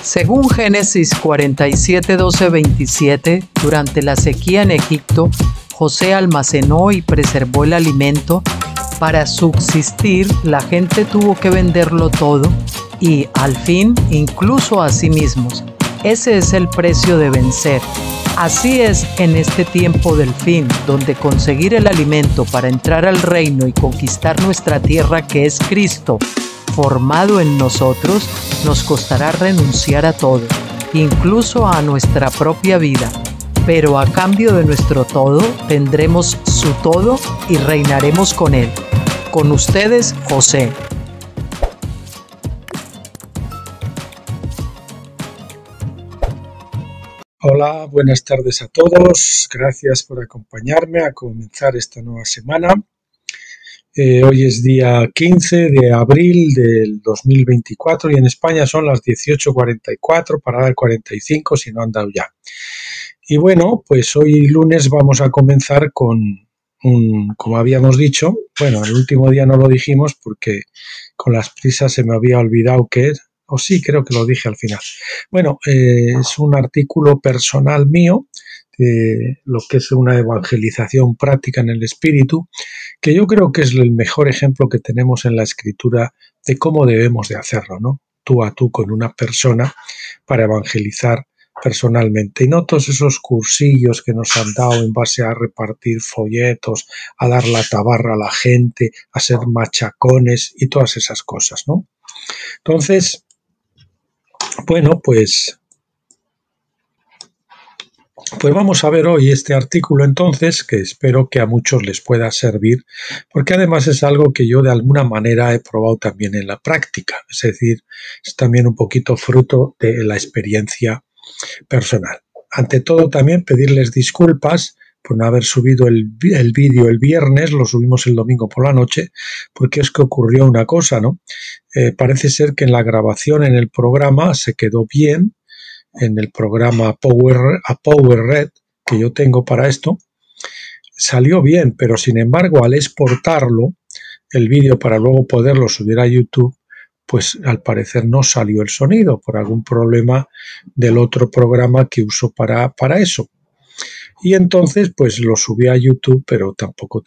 Según Génesis 47, 12, 27, durante la sequía en Egipto, José almacenó y preservó el alimento. Para subsistir, la gente tuvo que venderlo todo y, al fin, incluso a sí mismos. Ese es el precio de vencer. Así es en este tiempo del fin, donde conseguir el alimento para entrar al reino y conquistar nuestra tierra, que es Cristo, formado en nosotros, nos costará renunciar a todo, incluso a nuestra propia vida. Pero a cambio de nuestro todo, tendremos su todo y reinaremos con él. Con ustedes, José. Hola, buenas tardes a todos. Gracias por acompañarme a comenzar esta nueva semana. Hoy es día 15 de abril del 2024 y en España son las 18:44, parada el 45 si no han dado ya. Y bueno, pues hoy lunes vamos a comenzar con como habíamos dicho, bueno, el último día no lo dijimos porque con las prisas se me había olvidado que es, o sí, creo que lo dije al final. Bueno, es un artículo personal mío de lo que es una evangelización práctica en el espíritu, que yo creo que es el mejor ejemplo que tenemos en la escritura de cómo debemos de hacerlo, ¿no? Tú a tú con una persona para evangelizar personalmente, y no todos esos cursillos que nos han dado en base a repartir folletos, a dar la tabarra a la gente, a ser machacones y todas esas cosas, ¿no? Entonces, bueno, pues vamos a ver hoy este artículo entonces, que espero que a muchos les pueda servir, porque además es algo que yo de alguna manera he probado también en la práctica, es decir, es también un poquito fruto de la experiencia personal. Ante todo, también pedirles disculpas por no haber subido el vídeo el viernes, lo subimos el domingo por la noche, porque es que ocurrió una cosa, ¿no? Parece ser que en la grabación en el programa se quedó bien, en el programa PowerRed que yo tengo para esto, salió bien, pero sin embargo al exportarlo, el vídeo para luego poderlo subir a YouTube, pues al parecer no salió el sonido por algún problema del otro programa que uso para eso. Y entonces pues lo subí a YouTube, pero tampoco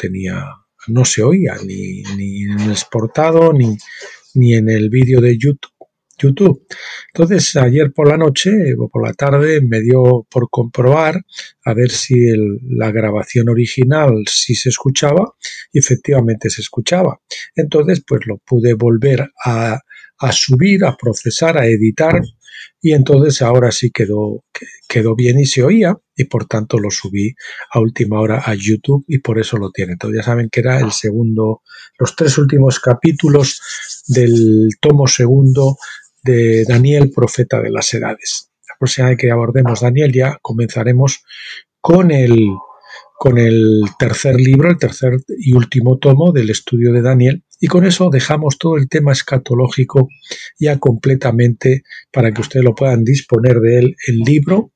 no se oía ni en el exportado ni en el vídeo de YouTube. Entonces ayer por la noche o por la tarde me dio por comprobar a ver si la grabación original sí se escuchaba, y efectivamente se escuchaba. Entonces pues lo pude volver a subir, a procesar, a editar, y entonces ahora sí quedó bien y se oía, y por tanto lo subí a última hora a YouTube y por eso lo tiene. Entonces ya saben que era los 3 últimos capítulos del tomo segundo de Daniel, profeta de las edades. La próxima vez que abordemos Daniel ya comenzaremos con el tercer libro, el tercer y último tomo del estudio de Daniel, y con eso dejamos todo el tema escatológico ya completamente para que ustedes lo puedan disponer de él en libro,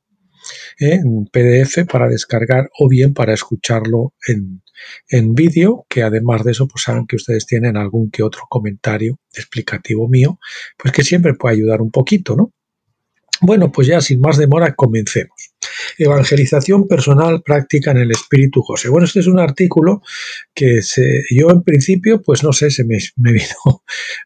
en PDF para descargar o bien para escucharlo en vídeo, que además de eso pues saben que ustedes tienen algún que otro comentario explicativo mío, pues que siempre puede ayudar un poquito, ¿no? Bueno, pues ya sin más demora comencemos. Evangelización personal práctica en el Espíritu José. Bueno, este es un artículo que yo en principio, pues no sé, se me vino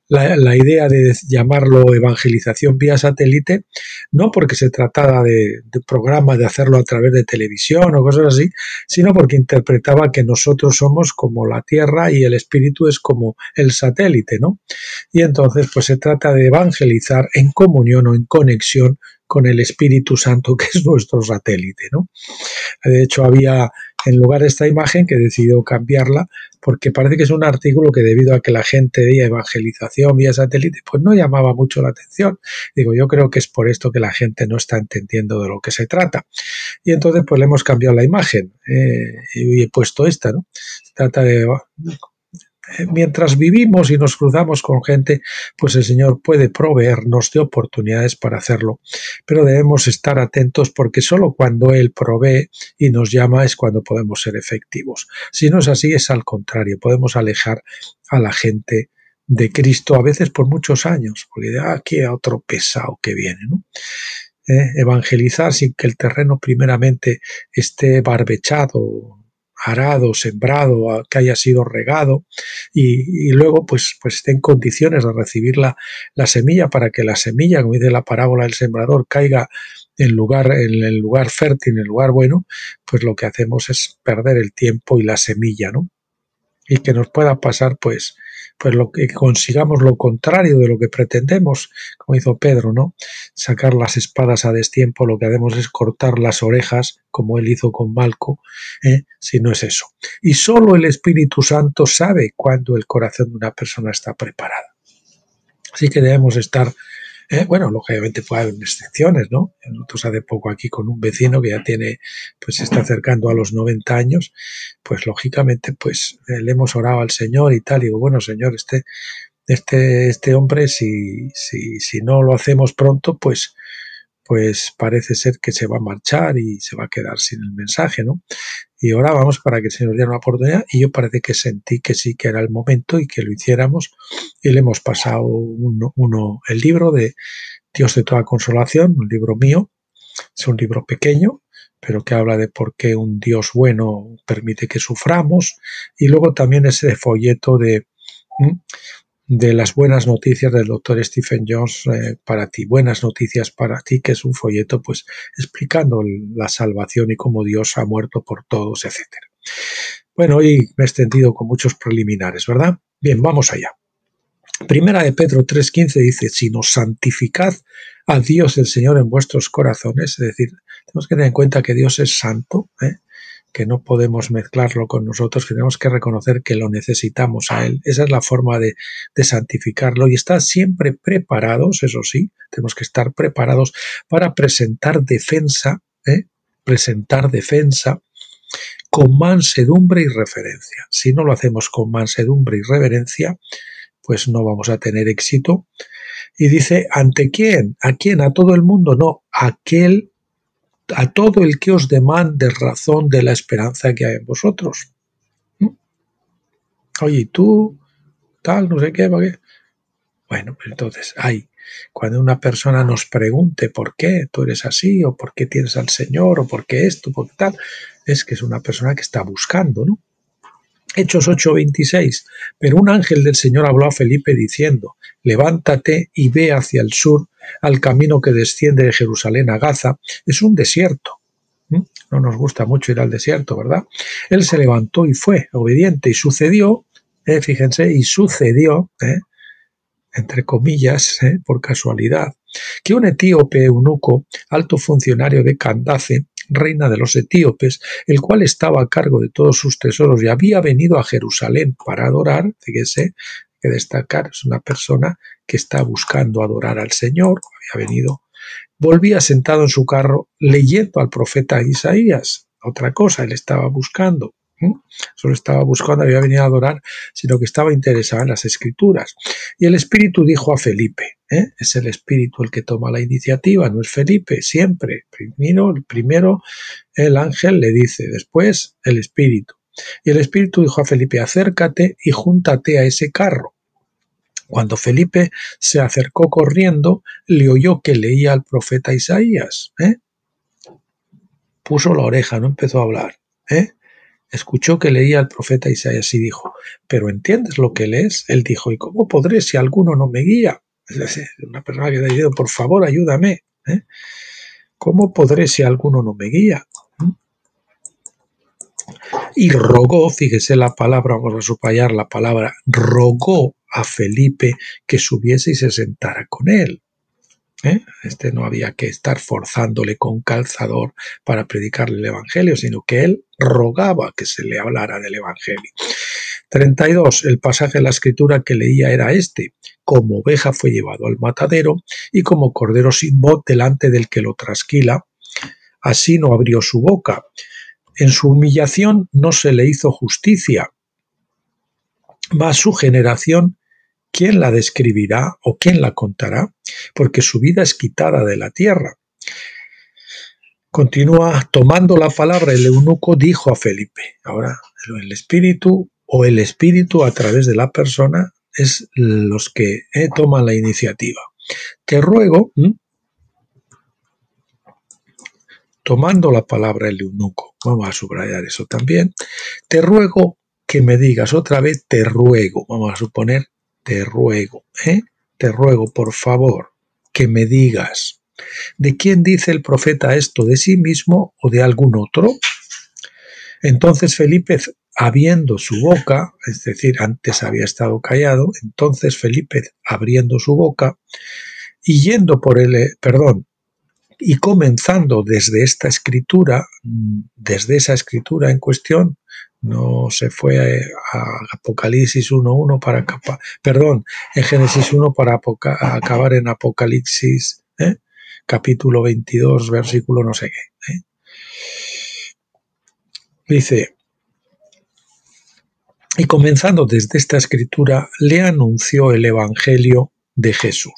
la idea de llamarlo evangelización vía satélite, no porque se tratara de programa de hacerlo a través de televisión o cosas así, sino porque interpretaba que nosotros somos como la Tierra y el Espíritu es como el satélite, ¿no? Y entonces pues se trata de evangelizar en comunión o en conexión con el Espíritu Santo, que es nuestro satélite, ¿no? De hecho, había en lugar de esta imagen que he decidido cambiarla porque parece que es un artículo que debido a que la gente veía evangelización vía satélite, pues no llamaba mucho la atención. Digo, yo creo que es por esto que la gente no está entendiendo de lo que se trata. Y entonces pues le hemos cambiado la imagen y he puesto esta, ¿no? Se trata de... Mientras vivimos y nos cruzamos con gente, pues el Señor puede proveernos de oportunidades para hacerlo, pero debemos estar atentos porque solo cuando Él provee y nos llama es cuando podemos ser efectivos. Si no es así, es al contrario, podemos alejar a la gente de Cristo a veces por muchos años, porque aquí hay otro pesado que viene, ¿no? Evangelizar sin que el terreno primeramente esté barbechado, arado, sembrado, que haya sido regado y luego pues esté en condiciones de recibir la semilla, para que la semilla, como dice la parábola del sembrador, caiga en el lugar fértil, en el lugar bueno, pues lo que hacemos es perder el tiempo y la semilla, ¿no? Y que nos pueda pasar pues lo que consigamos lo contrario de lo que pretendemos, como hizo Pedro, ¿no? Sacar las espadas a destiempo, lo que hacemos es cortar las orejas, como él hizo con Malco, si no es eso. Y solo el Espíritu Santo sabe cuándo el corazón de una persona está preparada. Así que debemos estar, bueno, lógicamente puede haber excepciones, ¿no? Nosotros hace poco aquí con un vecino que ya tiene, pues se está acercando a los 90 años, pues lógicamente, pues le hemos orado al Señor y tal, y digo, bueno, Señor, este hombre, si no lo hacemos pronto, pues parece ser que se va a marchar y se va a quedar sin el mensaje, ¿no? Y orábamos para que el Señor diera una oportunidad, y yo parece que sentí que sí que era el momento y que lo hiciéramos, y le hemos pasado el libro de Dios de toda consolación, un libro mío, es un libro pequeño, pero que habla de por qué un Dios bueno permite que suframos, y luego también ese folleto de las buenas noticias del doctor Stephen Jones para ti, buenas noticias para ti, que es un folleto pues explicando la salvación y cómo Dios ha muerto por todos, etcétera. Bueno, hoy me he extendido con muchos preliminares, ¿verdad? Bien, vamos allá. Primera de Pedro 3:15 dice, sino santificad a Dios el Señor en vuestros corazones, es decir, tenemos que tener en cuenta que Dios es santo, que no podemos mezclarlo con nosotros, que tenemos que reconocer que lo necesitamos a Él. Esa es la forma de santificarlo, y estar siempre preparados, eso sí, tenemos que estar preparados para presentar defensa con mansedumbre y reverencia. Si no lo hacemos con mansedumbre y reverencia, pues no vamos a tener éxito. Y dice, ¿ante quién? ¿A quién? ¿A todo el mundo? No, a todo el que os demande razón de la esperanza que hay en vosotros. Oye, tú, tal, no sé qué, ¿para qué? Bueno, pues entonces, cuando una persona nos pregunte por qué tú eres así, o por qué tienes al Señor, o por qué esto, por qué tal, es que es una persona que está buscando, ¿no? Hechos 8:26, pero un ángel del Señor habló a Felipe diciendo, levántate y ve hacia el sur, al camino que desciende de Jerusalén a Gaza, es un desierto. No nos gusta mucho ir al desierto, ¿verdad? Él se levantó y fue obediente, y sucedió, fíjense, entre comillas, por casualidad, que un etíope eunuco, alto funcionario de Candace, reina de los etíopes, el cual estaba a cargo de todos sus tesoros y había venido a Jerusalén para adorar, fíjese, hay que destacar, es una persona que está buscando adorar al Señor, había venido, volvía sentado en su carro leyendo al profeta Isaías, otra cosa, él estaba buscando. Solo estaba buscando, había venido a adorar, sino que estaba interesado en las escrituras. Y el Espíritu dijo a Felipe, es el Espíritu el que toma la iniciativa, no es Felipe, siempre. Primero el ángel le dice, después el Espíritu. Y el Espíritu dijo a Felipe, acércate y júntate a ese carro. Cuando Felipe se acercó corriendo, le oyó que leía al profeta Isaías. Puso la oreja, no empezó a hablar. Escuchó que leía al profeta Isaías y dijo, ¿pero entiendes lo que lees? Él dijo, ¿y cómo podré si alguno no me guía? Es decir, una persona que le dice, por favor, ayúdame. ¿Cómo podré si alguno no me guía? Y rogó, fíjese la palabra, vamos a subrayar la palabra, rogó a Felipe que subiese y se sentara con él. No había que estar forzándole con calzador para predicarle el Evangelio, sino que él rogaba que se le hablara del Evangelio. 32. El pasaje de la Escritura que leía era este: como oveja fue llevado al matadero, y como cordero sin voz delante del que lo trasquila, así no abrió su boca. En su humillación no se le hizo justicia. Mas su generación, ¿quién la describirá o quién la contará? Porque su vida es quitada de la tierra. Continúa, tomando la palabra, el eunuco dijo a Felipe. Ahora, el espíritu a través de la persona es los que toman la iniciativa. Te ruego tomando la palabra el eunuco, vamos a subrayar eso también, te ruego que me digas otra vez, te ruego, vamos a suponer, te ruego, te ruego por favor que me digas, ¿de quién dice el profeta esto? ¿De sí mismo o de algún otro? Entonces Felipe, abriendo su boca, es decir, antes había estado callado, entonces Felipe, abriendo su boca y yendo por el, y comenzando desde esta escritura, desde esa escritura en cuestión, no se fue a Apocalipsis 1.1 para, en Génesis 1 para acabar en Apocalipsis, capítulo 22, versículo no sé qué. Dice, y comenzando desde esta escritura, le anunció el Evangelio de Jesús.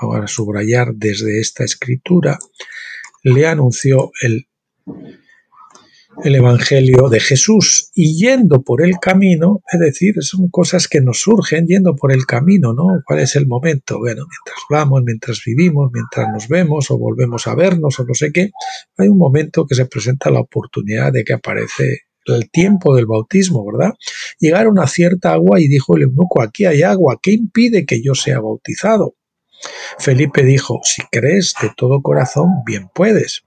Ahora subrayar desde esta escritura, le anunció el Evangelio de Jesús y yendo por el camino, es decir, son cosas que nos surgen yendo por el camino, ¿no? ¿Cuál es el momento? Bueno, mientras vamos, mientras vivimos, mientras nos vemos o volvemos a vernos o no sé qué, hay un momento que se presenta la oportunidad de que aparece el tiempo del bautismo, ¿verdad? Llegaron a cierta agua y dijo el eunuco, aquí hay agua, ¿qué impide que yo sea bautizado? Felipe dijo, si crees de todo corazón, bien puedes.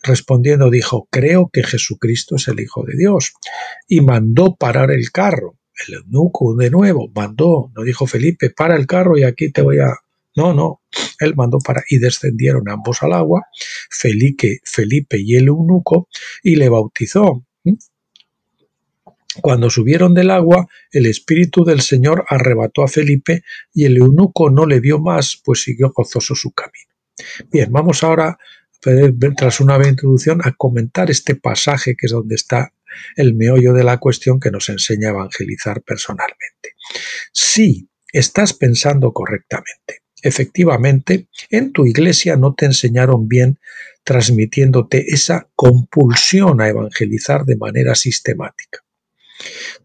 Respondiendo dijo, creo que Jesucristo es el Hijo de Dios. Y mandó parar el carro. El eunuco de nuevo mandó, no dijo Felipe, para el carro y aquí te voy a... No, él mandó para y descendieron ambos al agua, Felipe y el eunuco, y le bautizó. Cuando subieron del agua, el Espíritu del Señor arrebató a Felipe y el eunuco no le vio más, pues siguió gozoso su camino. Bien, vamos ahora, tras una breve introducción, a comentar este pasaje que es donde está el meollo de la cuestión que nos enseña a evangelizar personalmente. Si estás pensando correctamente, efectivamente, en tu iglesia no te enseñaron bien transmitiéndote esa compulsión a evangelizar de manera sistemática.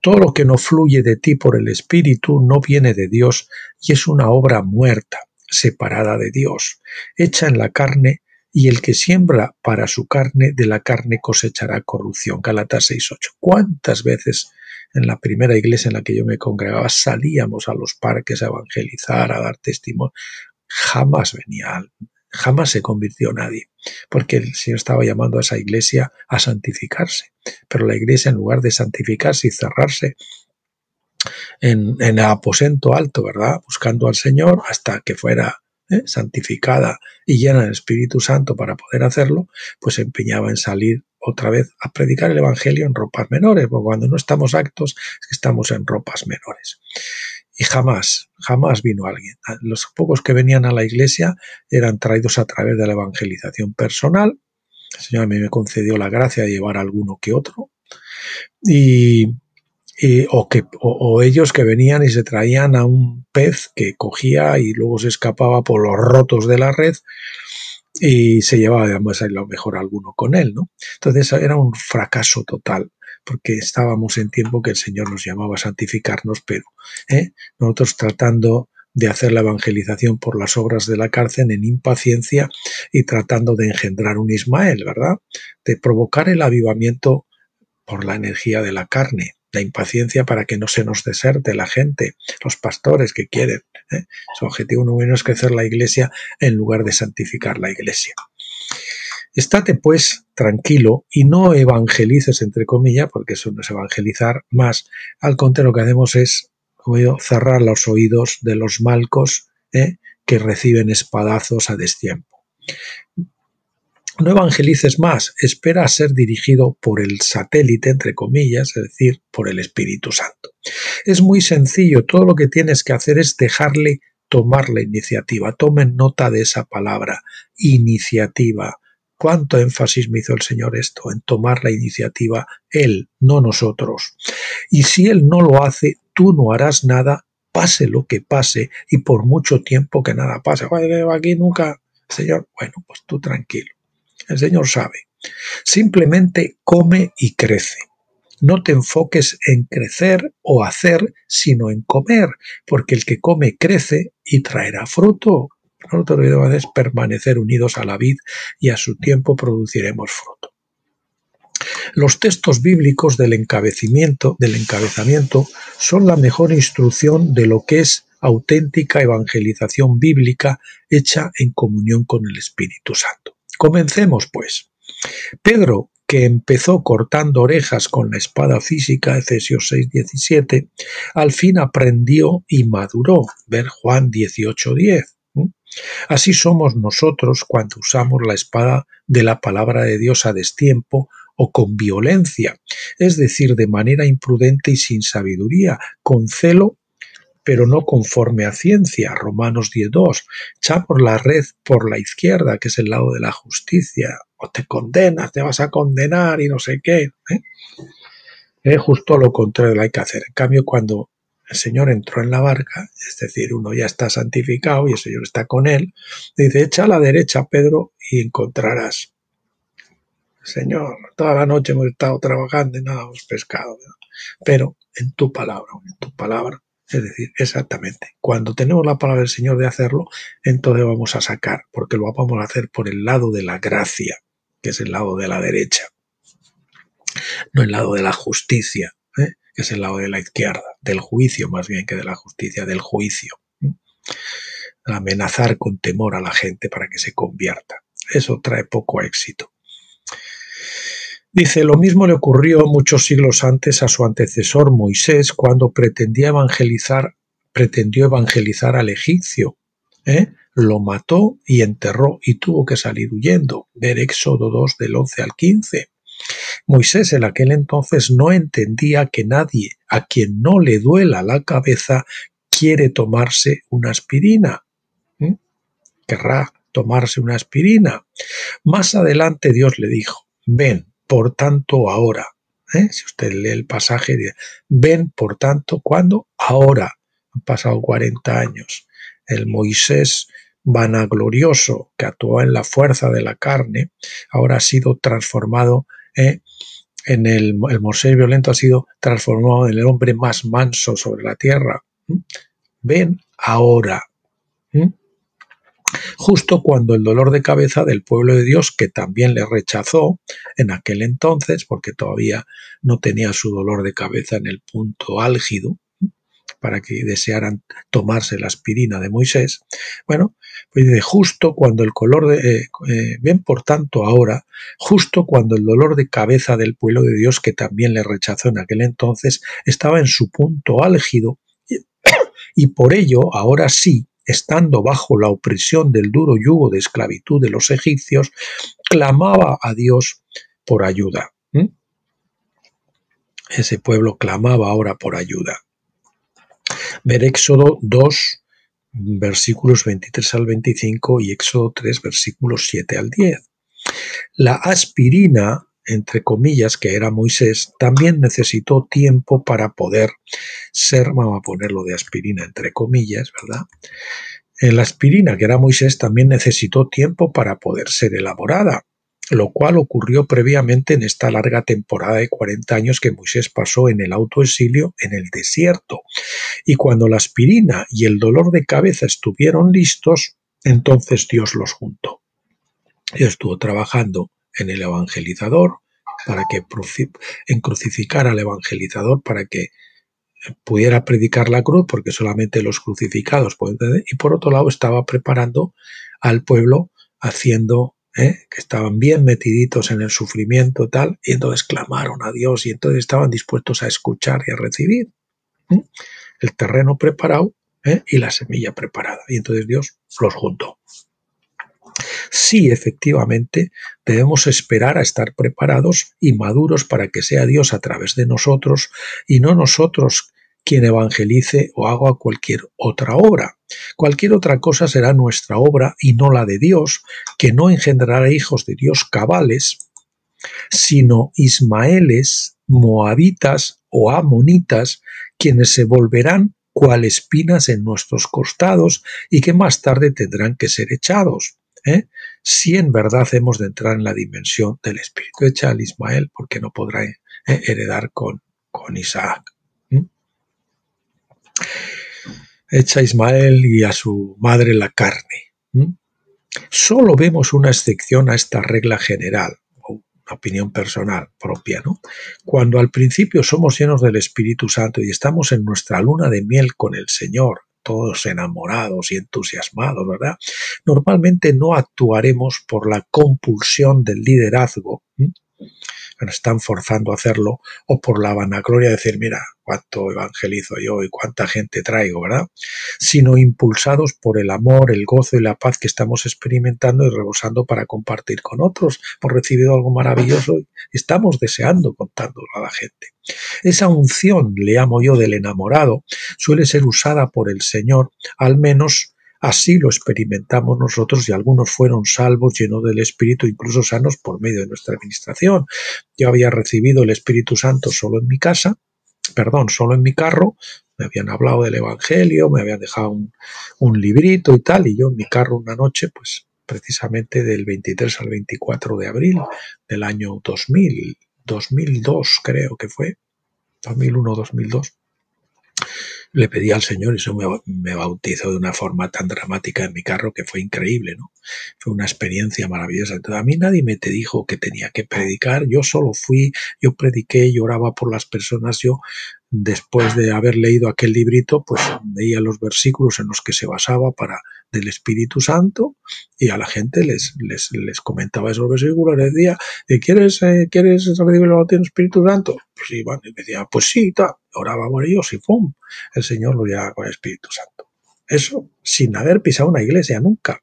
Todo lo que no fluye de ti por el Espíritu no viene de Dios y es una obra muerta, separada de Dios, hecha en la carne, y el que siembra para su carne, de la carne cosechará corrupción. Gálatas 6:8. ¿Cuántas veces en la primera iglesia en la que yo me congregaba salíamos a los parques a evangelizar, a dar testimonio? Jamás se convirtió nadie, porque el Señor estaba llamando a esa iglesia a santificarse. Pero la iglesia, en lugar de santificarse y cerrarse en el aposento alto, ¿verdad?, buscando al Señor hasta que fuera santificada y llena del Espíritu Santo para poder hacerlo, pues se empeñaba en salir otra vez a predicar el Evangelio en ropas menores, porque cuando no estamos actos es que estamos en ropas menores. Y jamás vino alguien. Los pocos que venían a la iglesia eran traídos a través de la evangelización personal. El Señor a mí me concedió la gracia de llevar a alguno que otro. O ellos que venían y se traían a un pez que cogía y luego se escapaba por los rotos de la red y se llevaba además a lo mejor alguno con él, ¿no? Entonces era un fracaso total, porque estábamos en tiempo que el Señor nos llamaba a santificarnos, pero nosotros tratando de hacer la evangelización por las obras de la cárcel en impaciencia y tratando de engendrar un Ismael, ¿verdad? De provocar el avivamiento por la energía de la carne, la impaciencia para que no se nos deserte la gente, los pastores que quieren. Su objetivo número es crecer la iglesia en lugar de santificar la iglesia. Estate pues tranquilo y no evangelices, entre comillas, porque eso no es evangelizar más. Al contrario, lo que hacemos es cerrar los oídos de los malcos que reciben espadazos a destiempo. No evangelices más, espera a ser dirigido por el satélite, entre comillas, es decir, por el Espíritu Santo. Es muy sencillo, todo lo que tienes que hacer es dejarle tomar la iniciativa. Tomen nota de esa palabra, iniciativa. ¿Cuánto énfasis me hizo el Señor esto? En tomar la iniciativa, Él, no nosotros. Y si Él no lo hace, tú no harás nada, pase lo que pase, y por mucho tiempo que nada pase. Aquí nunca, Señor, bueno, pues tú tranquilo. El Señor sabe. Simplemente come y crece. No te enfoques en crecer o hacer, sino en comer, porque el que come crece y traerá fruto. Nosotros debemos permanecer unidos a la vid y a su tiempo produciremos fruto. Los textos bíblicos del encabezamiento son la mejor instrucción de lo que es auténtica evangelización bíblica hecha en comunión con el Espíritu Santo. Comencemos, pues. Pedro, que empezó cortando orejas con la espada física, Efesios 6:17, al fin aprendió y maduró, ver Juan 18:10. Así somos nosotros cuando usamos la espada de la palabra de Dios a destiempo o con violencia, es decir, de manera imprudente y sin sabiduría, con celo, pero no conforme a ciencia, Romanos 10:2, echamos la red por la izquierda, que es el lado de la justicia, o te condenas, te vas a condenar y no sé qué. Justo lo contrario hay que hacer. En cambio, cuando el Señor entró en la barca, es decir, uno ya está santificado y el Señor está con él, dice, echa a la derecha, Pedro, y encontrarás. Señor, toda la noche hemos estado trabajando y nada hemos pescado, ¿no? Pero en tu palabra, es decir, exactamente, cuando tenemos la palabra del Señor de hacerlo, entonces vamos a sacar, porque lo vamos a hacer por el lado de la gracia, que es el lado de la derecha, no el lado de la justicia, que es el lado de la izquierda, del juicio más bien que de la justicia, del juicio. Amenazar con temor a la gente para que se convierta. Eso trae poco éxito. Dice, lo mismo le ocurrió muchos siglos antes a su antecesor Moisés cuando pretendió evangelizar al egipcio. Lo mató y enterró y tuvo que salir huyendo. Ver Éxodo 2 del 11 al 15. Moisés en aquel entonces no entendía que nadie a quien no le duela la cabeza quiere tomarse una aspirina. Querrá tomarse una aspirina. Más adelante Dios le dijo, ven, por tanto, ahora. Si usted lee el pasaje, ven, por tanto, ¿cuándo? Ahora. Han pasado 40 años. El Moisés vanaglorioso que actuó en la fuerza de la carne, ahora ha sido transformado en el Moisés violento ha sido transformado en el hombre más manso sobre la tierra. Ven ahora. Justo cuando el dolor de cabeza del pueblo de Dios, que también le rechazó en aquel entonces, porque todavía no tenía su dolor de cabeza en el punto álgido, para que desearan tomarse la aspirina de Moisés. Bueno, pues dice, justo cuando ven por tanto ahora, justo cuando el dolor de cabeza del pueblo de Dios, que también le rechazó en aquel entonces, estaba en su punto álgido, y por ello, ahora sí, estando bajo la opresión del duro yugo de esclavitud de los egipcios, clamaba a Dios por ayuda. Ese pueblo clamaba ahora por ayuda. Ver Éxodo 2, versículos 23 al 25 y Éxodo 3, versículos 7 al 10. La aspirina, entre comillas, que era Moisés, también necesitó tiempo para poder ser, vamos a ponerlo de aspirina entre comillas, ¿verdad? La aspirina, que era Moisés, también necesitó tiempo para poder ser elaborada, lo cual ocurrió previamente en esta larga temporada de 40 años que Moisés pasó en el autoexilio en el desierto. Y cuando la aspirina y el dolor de cabeza estuvieron listos, entonces Dios los juntó. Dios estuvo trabajando en el evangelizador en crucificar al evangelizador para que pudiera predicar la cruz, porque solamente los crucificados pueden entender, y por otro lado estaba preparando al pueblo haciendo que estaban bien metiditos en el sufrimiento tal, y entonces clamaron a Dios y entonces estaban dispuestos a escuchar y a recibir. El terreno preparado y la semilla preparada, y entonces Dios los juntó. Sí, efectivamente, debemos esperar a estar preparados y maduros para que sea Dios a través de nosotros y no nosotros quien evangelice o haga cualquier otra obra. Cualquier otra cosa será nuestra obra y no la de Dios, que no engendrará hijos de Dios cabales, sino ismaeles, moabitas o amonitas, quienes se volverán cual espinas en nuestros costados y que más tarde tendrán que ser echados. Si en verdad hemos de entrar en la dimensión del Espíritu, echa al Ismael porque no podrá heredar con Isaac. Echa a Ismael y a su madre la carne. ¿Mm? Solo vemos una excepción a esta regla general, o una opinión personal propia, ¿no? Cuando al principio somos llenos del Espíritu Santo y estamos en nuestra luna de miel con el Señor, todos enamorados y entusiasmados, ¿verdad? Normalmente no actuaremos por la compulsión del liderazgo, que nos están forzando a hacerlo, o por la vanagloria de decir, mira, cuánto evangelizo yo y cuánta gente traigo, ¿verdad? Sino impulsados por el amor, el gozo y la paz que estamos experimentando y rebosando para compartir con otros. Hemos recibido algo maravilloso y estamos deseando contándolo a la gente. Esa unción, le llamo yo, del enamorado, suele ser usada por el Señor, al menos así lo experimentamos nosotros, y algunos fueron salvos, llenos del Espíritu, incluso sanos por medio de nuestra administración. Yo había recibido el Espíritu Santo solo en mi casa, solo en mi carro, me habían hablado del Evangelio, me habían dejado un librito y tal, y yo en mi carro una noche, pues precisamente del 23 al 24 de abril del año 2002 creo que fue, 2001-2002, le pedí al Señor y eso me bautizó de una forma tan dramática en mi carro que fue increíble, ¿no? Fue una experiencia maravillosa. Entonces, a mí nadie me te dijo que tenía que predicar, yo solo fui, yo prediqué, lloraba por las personas, yo después de haber leído aquel librito, pues veía los versículos en los que se basaba del Espíritu Santo, y a la gente les comentaba esos versículos, les decía, ¿quieres recibir el bautismo del Espíritu Santo? Pues sí, bueno, y me decía, pues sí, tal. Oraba por ellos y ¡pum! El Señor lo lleva con el Espíritu Santo. Eso sin haber pisado una iglesia nunca.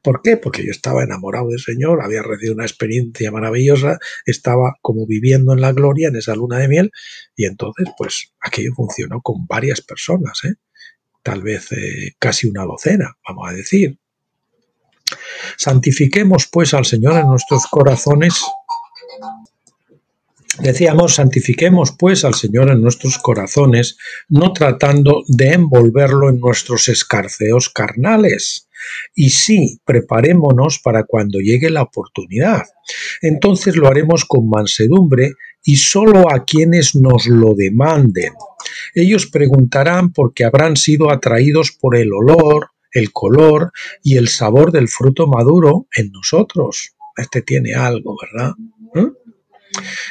¿Por qué? Porque yo estaba enamorado del Señor, había recibido una experiencia maravillosa, estaba como viviendo en la gloria, en esa luna de miel, y entonces pues aquello funcionó con varias personas, tal vez casi una docena, vamos a decir. Santifiquemos pues al Señor en nuestros corazones. Decíamos, santifiquemos pues al Señor en nuestros corazones, no tratando de envolverlo en nuestros escarceos carnales. Y sí, preparémonos para cuando llegue la oportunidad. Entonces lo haremos con mansedumbre y solo a quienes nos lo demanden. Ellos preguntarán porque habrán sido atraídos por el olor, el color y el sabor del fruto maduro en nosotros. Este tiene algo, ¿verdad?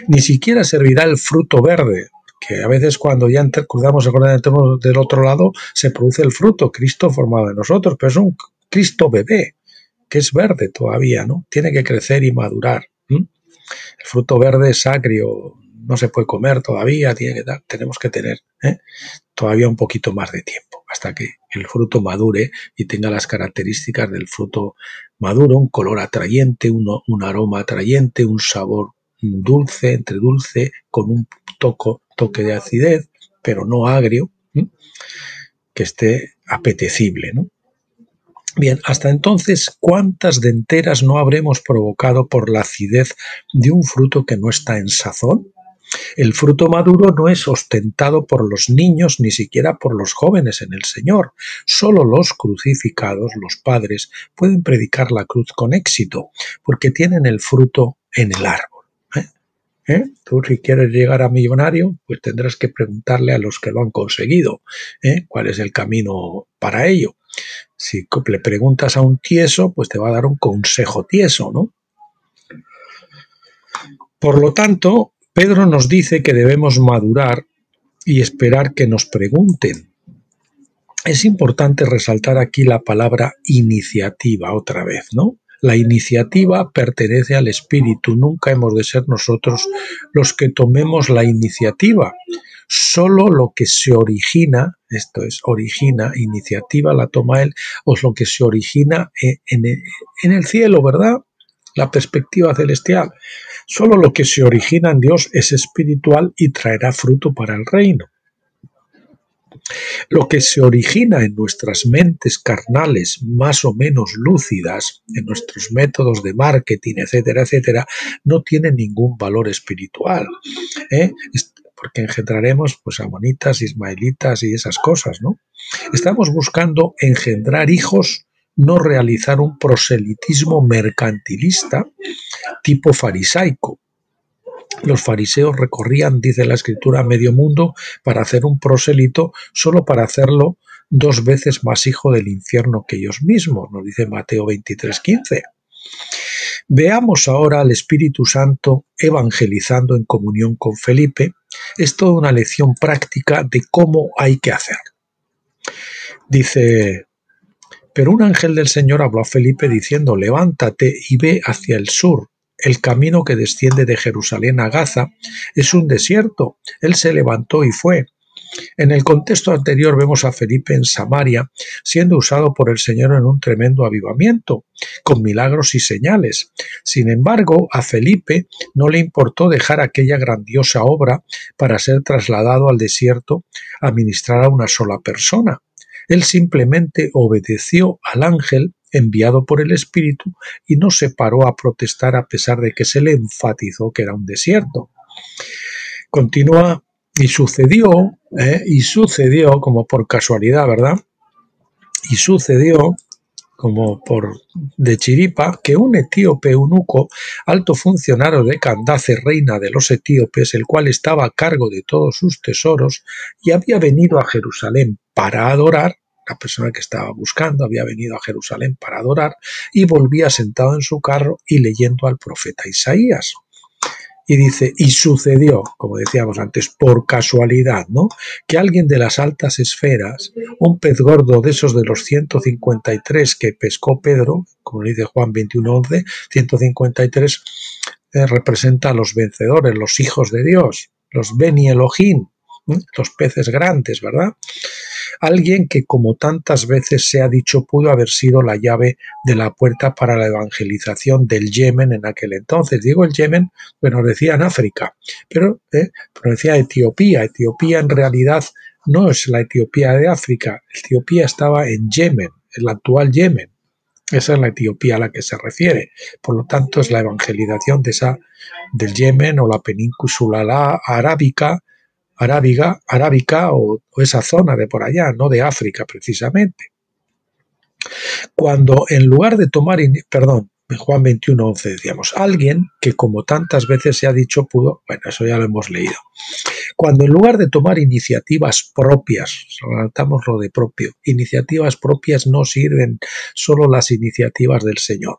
Ni siquiera servirá el fruto verde, que a veces cuando ya cruzamos el cordón del otro lado se produce el fruto, Cristo formado en nosotros, pero es un Cristo bebé, que es verde todavía, ¿no? Tiene que crecer y madurar. El fruto verde es agrio, no se puede comer todavía, tenemos que tener todavía un poquito más de tiempo, hasta que el fruto madure y tenga las características del fruto maduro, un color atrayente, un aroma atrayente, un sabor dulce, entre dulce, con un toque de acidez, pero no agrio, que esté apetecible, ¿no? Bien, hasta entonces, ¿cuántas denteras no habremos provocado por la acidez de un fruto que no está en sazón? El fruto maduro no es ostentado por los niños ni siquiera por los jóvenes en el Señor. Solo los crucificados, los padres, pueden predicar la cruz con éxito, porque tienen el fruto en el árbol. Tú, si quieres llegar a millonario, pues tendrás que preguntarle a los que lo han conseguido cuál es el camino para ello. Si le preguntas a un tieso, pues te va a dar un consejo tieso, ¿no? Por lo tanto, Pedro nos dice que debemos madurar y esperar que nos pregunten. Es importante resaltar aquí la palabra iniciativa otra vez, ¿no? La iniciativa pertenece al Espíritu, nunca hemos de ser nosotros los que tomemos la iniciativa. Solo lo que se origina, esto es, iniciativa la toma Él, o lo que se origina en el cielo, ¿verdad? La perspectiva celestial. Solo lo que se origina en Dios es espiritual y traerá fruto para el reino. Lo que se origina en nuestras mentes carnales más o menos lúcidas, en nuestros métodos de marketing, etcétera, etcétera, no tiene ningún valor espiritual, porque engendraremos pues amonitas, ismaelitas y esas cosas, ¿no? Estamos buscando engendrar hijos, no realizar un proselitismo mercantilista tipo farisaico. Los fariseos recorrían, dice la Escritura, medio mundo para hacer un prosélito, solo para hacerlo 2 veces más hijo del infierno que ellos mismos, nos dice Mateo 23:15. Veamos ahora al Espíritu Santo evangelizando en comunión con Felipe. Es toda una lección práctica de cómo hay que hacer. Dice: pero un ángel del Señor habló a Felipe diciendo: levántate y ve hacia el sur. El camino que desciende de Jerusalén a Gaza es un desierto. Él se levantó y fue. En el contexto anterior vemos a Felipe en Samaria siendo usado por el Señor en un tremendo avivamiento, con milagros y señales. Sin embargo, a Felipe no le importó dejar aquella grandiosa obra para ser trasladado al desierto a ministrar a una sola persona. Él simplemente obedeció al ángel enviado por el Espíritu y no se paró a protestar a pesar de que se le enfatizó que era un desierto. Continúa: y sucedió como por casualidad, ¿verdad? Y sucedió como por de chiripa que un etíope eunuco, alto funcionario de Candace, reina de los etíopes, el cual estaba a cargo de todos sus tesoros y había venido a Jerusalén para adorar, la persona que estaba buscando había venido a Jerusalén para adorar, y volvía sentado en su carro y leyendo al profeta Isaías. Y dice: y sucedió, como decíamos antes, por casualidad, ¿no?, que alguien de las altas esferas, un pez gordo de esos de los 153 que pescó Pedro, como dice Juan 21:11, 153 representa a los vencedores, los hijos de Dios, los Beni Elohim, los peces grandes, ¿verdad? Alguien que, como tantas veces se ha dicho, pudo haber sido la llave de la puerta para la evangelización del Yemen en aquel entonces. Digo el Yemen, bueno, decía en África, pero decía Etiopía. Etiopía en realidad no es la Etiopía de África. Etiopía estaba en Yemen, el actual Yemen. Esa es la Etiopía a la que se refiere. Por lo tanto, es la evangelización del Yemen o la península arábica o esa zona de por allá, no de África precisamente. Cuando en lugar de tomar, en Juan 21:11 decíamos, alguien que como tantas veces se ha dicho pudo, bueno, eso ya lo hemos leído. Cuando en lugar de tomar iniciativas propias, saltamos lo de propio, iniciativas propias no sirven, solo las iniciativas del Señor.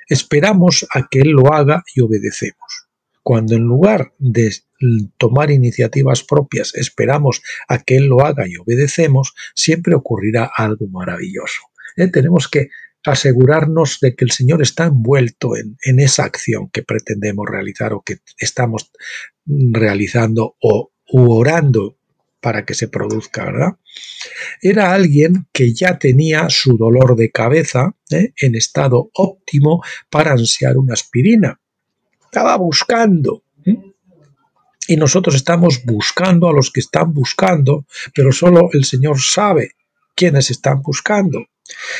Esperamos a que Él lo haga y obedecemos. Cuando en lugar de tomar iniciativas propias esperamos a que Él lo haga y obedecemos, siempre ocurrirá algo maravilloso. Tenemos que asegurarnos de que el Señor está envuelto en esa acción que pretendemos realizar o que estamos realizando u orando para que se produzca, ¿verdad? Era alguien que ya tenía su dolor de cabeza en estado óptimo para ansiar una aspirina. Estaba buscando. Y nosotros estamos buscando a los que están buscando, pero solo el Señor sabe quiénes están buscando.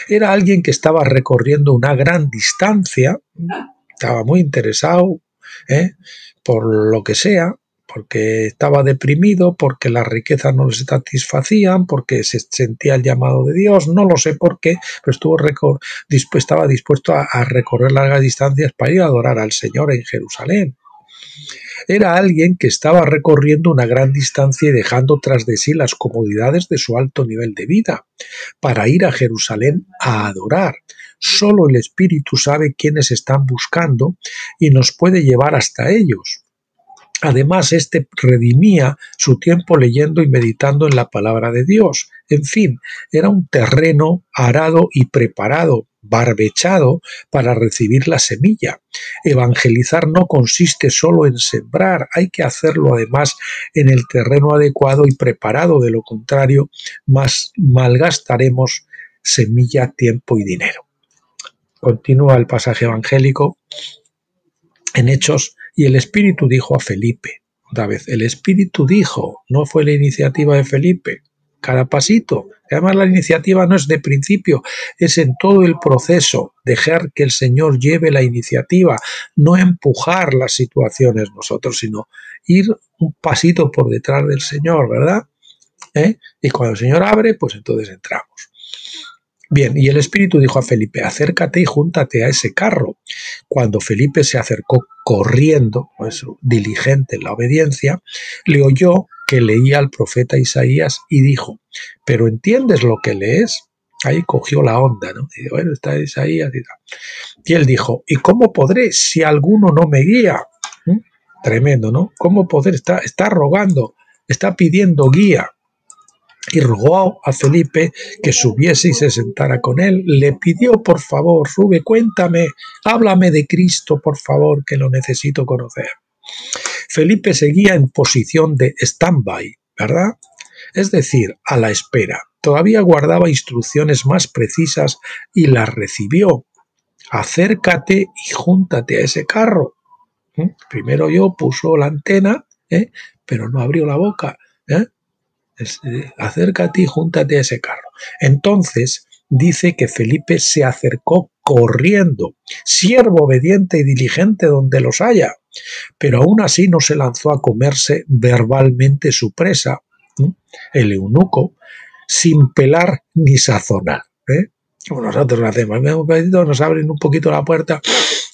Era alguien que estaba recorriendo una gran distancia, estaba muy interesado por lo que sea, porque estaba deprimido, porque las riquezas no le satisfacían, porque se sentía el llamado de Dios, no lo sé por qué, pero estaba dispuesto a recorrer largas distancias para ir a adorar al Señor en Jerusalén. Era alguien que estaba recorriendo una gran distancia y dejando tras de sí las comodidades de su alto nivel de vida para ir a Jerusalén a adorar. Solo el Espíritu sabe quiénes están buscando y nos puede llevar hasta ellos. Además, redimía su tiempo leyendo y meditando en la palabra de Dios. En fin, era un terreno arado y preparado, barbechado para recibir la semilla. Evangelizar no consiste solo en sembrar, hay que hacerlo además en el terreno adecuado y preparado, de lo contrario, malgastaremos semilla, tiempo y dinero. Continúa el pasaje evangélico en Hechos: y el Espíritu dijo a Felipe, otra vez, el Espíritu dijo, no fue la iniciativa de Felipe, cada pasito. Además, la iniciativa no es de principio, es en todo el proceso, dejar que el Señor lleve la iniciativa, no empujar las situaciones nosotros, sino ir un pasito por detrás del Señor, ¿verdad? Y cuando el Señor abre, pues entonces entramos. Bien, y el Espíritu dijo a Felipe, acércate y júntate a ese carro. Cuando Felipe se acercó corriendo, pues diligente en la obediencia, le oyó que leía al profeta Isaías y dijo: ¿pero entiendes lo que lees? Ahí cogió la onda, ¿no? Y bueno, está Isaías y tal. Y él dijo: ¿y cómo podré si alguno no me guía? Tremendo, ¿no? ¿Cómo poder? Está rogando, está pidiendo guía. Y rogó a Felipe que subiese y se sentara con él. Le pidió: por favor, sube, cuéntame, háblame de Cristo, por favor, que lo necesito conocer. Felipe seguía en posición de stand-by, ¿verdad? Es decir, a la espera. Todavía guardaba instrucciones más precisas y las recibió. Acércate y júntate a ese carro. Primero yo puso la antena, pero no abrió la boca. Acércate y júntate a ese carro. Entonces dice que Felipe se acercó corriendo, siervo obediente y diligente donde los haya, pero aún así no se lanzó a comerse verbalmente su presa, el eunuco, sin pelar ni sazonar. Como nosotros lo hacemos, nos abren un poquito la puerta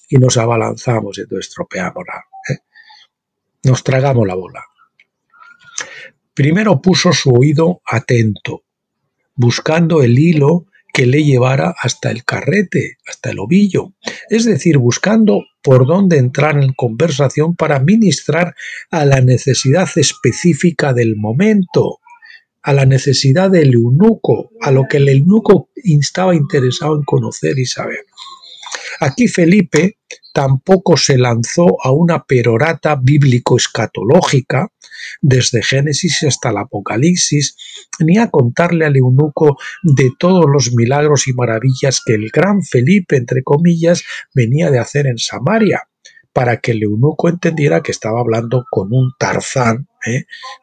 y nos abalanzamos y entonces estropeamos nos tragamos la bola. Primero puso su oído atento, buscando el hilo que le llevara hasta el carrete, hasta el ovillo, es decir, buscando por dónde entrar en conversación para ministrar a la necesidad específica del momento, a la necesidad del eunuco, a lo que el eunuco estaba interesado en conocer y saber. Aquí Felipe tampoco se lanzó a una perorata bíblico-escatológica desde Génesis hasta el Apocalipsis, ni a contarle al eunuco de todos los milagros y maravillas que el gran Felipe, entre comillas, venía de hacer en Samaria, para que el eunuco entendiera que estaba hablando con un Tarzán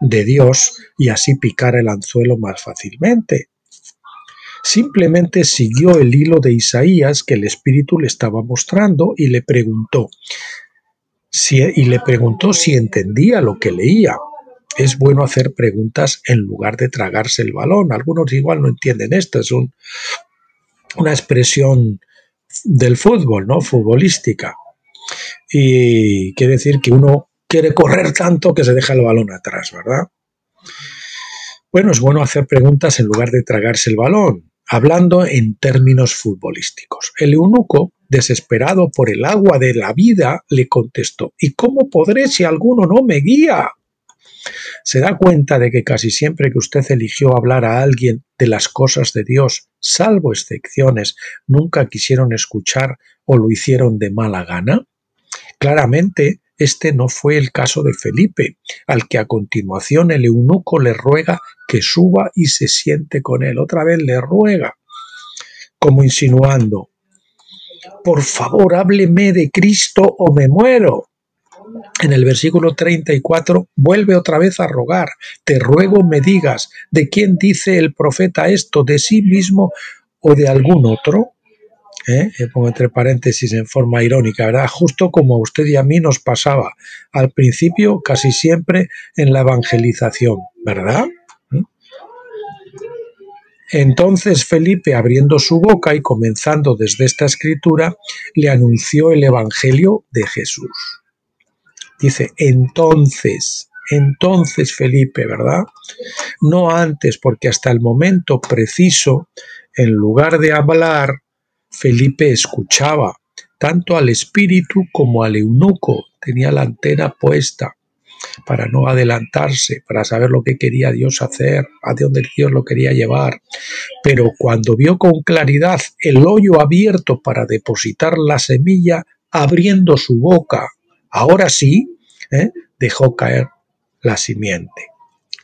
de Dios y así picara el anzuelo más fácilmente. Simplemente siguió el hilo de Isaías que el Espíritu le estaba mostrando y le preguntó si entendía lo que leía. Es bueno hacer preguntas en lugar de tragarse el balón. Algunos igual no entienden esto, es una expresión del fútbol, ¿no? Futbolística. Y quiere decir que uno quiere correr tanto que se deja el balón atrás, ¿verdad? Bueno, es bueno hacer preguntas en lugar de tragarse el balón, hablando en términos futbolísticos. El eunuco, desesperado por el agua de la vida, le contestó: ¿y cómo podré si alguno no me guía? ¿Se da cuenta de que casi siempre que usted eligió hablar a alguien de las cosas de Dios, salvo excepciones, nunca quisieron escuchar o lo hicieron de mala gana? Claramente, este no fue el caso de Felipe, al que a continuación el eunuco le ruega que suba y se siente con él. Otra vez le ruega, como insinuando: por favor, hábleme de Cristo o me muero. En el versículo 34 vuelve otra vez a rogar: te ruego me digas, ¿de quién dice el profeta esto? ¿De sí mismo o de algún otro? Pongo entre paréntesis en forma irónica, ¿verdad? Justo como a usted y a mí nos pasaba al principio, casi siempre en la evangelización, ¿verdad? Entonces Felipe, abriendo su boca y comenzando desde esta escritura, le anunció el evangelio de Jesús. Dice entonces Felipe, ¿verdad? No antes, porque hasta el momento preciso, en lugar de hablar, Felipe escuchaba, tanto al espíritu como al eunuco. Tenía la antena puesta para no adelantarse, para saber lo que quería Dios hacer, a dónde Dios lo quería llevar. Pero cuando vio con claridad el hoyo abierto para depositar la semilla, abriendo su boca, ahora sí, dejó caer la simiente.